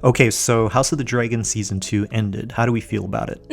Okay, so House of the Dragon Season 2 ended. How do we feel about it?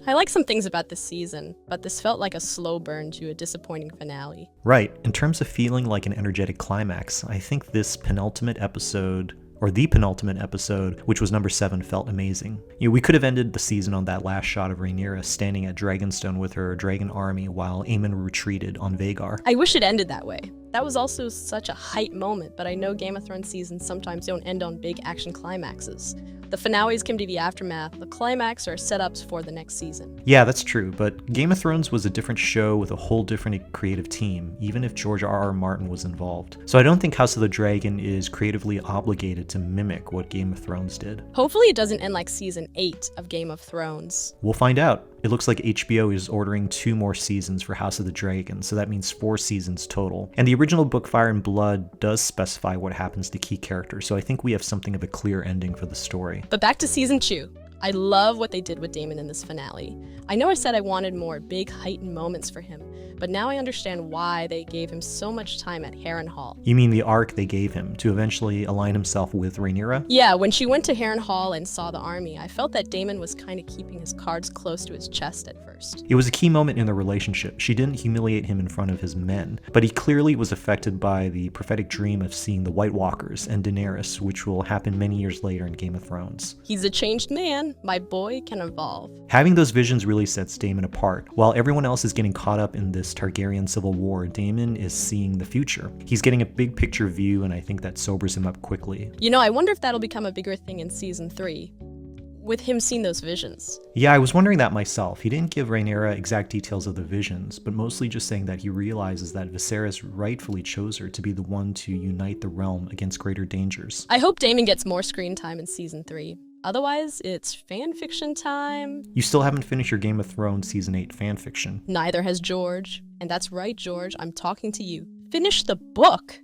I like some things about this season, but this felt like a slow burn to a disappointing finale. Right, in terms of feeling like an energetic climax, I think this penultimate episode, or the penultimate episode, which was number 7, felt amazing. We could have ended the season on that last shot of Rhaenyra standing at Dragonstone with her dragon army while Aemon retreated on Vhagar. I wish it ended that way. That was also such a hype moment, but I know Game of Thrones seasons sometimes don't end on big action climaxes. The finales can be the aftermath, the climax are setups for the next season. Yeah, that's true, but Game of Thrones was a different show with a whole different creative team, even if George R.R. Martin was involved. So I don't think House of the Dragon is creatively obligated to mimic what Game of Thrones did. Hopefully it doesn't end like season 8 of Game of Thrones. We'll find out. It looks like HBO is ordering 2 more seasons for House of the Dragon, so that means 4 seasons total. And the original book Fire and Blood does specify what happens to key characters, so I think we have something of a clear ending for the story. But back to season 2. I love what they did with Daemon in this finale. I know I said I wanted more big heightened moments for him, but now I understand why they gave him so much time at Harrenhal. You mean the arc they gave him to eventually align himself with Rhaenyra? Yeah, when she went to Harrenhal and saw the army, I felt that Daemon was kind of keeping his cards close to his chest at first. It was a key moment in the relationship. She didn't humiliate him in front of his men, but he clearly was affected by the prophetic dream of seeing the White Walkers and Daenerys, which will happen many years later in Game of Thrones. He's a changed man. My boy can evolve. Having those visions really sets Daemon apart. While everyone else is getting caught up in this Targaryen civil war, Daemon is seeing the future. He's getting a big picture view, and I think that sobers him up quickly. You know, I wonder if that'll become a bigger thing in season 3. With him seeing those visions. Yeah, I was wondering that myself. He didn't give Rhaenyra exact details of the visions, but mostly just saying that he realizes that Viserys rightfully chose her to be the one to unite the realm against greater dangers. I hope Daemon gets more screen time in season 3. Otherwise, it's fanfiction time. You still haven't finished your Game of Thrones Season 8 fanfiction. Neither has George. And that's right, George, I'm talking to you. Finish the book!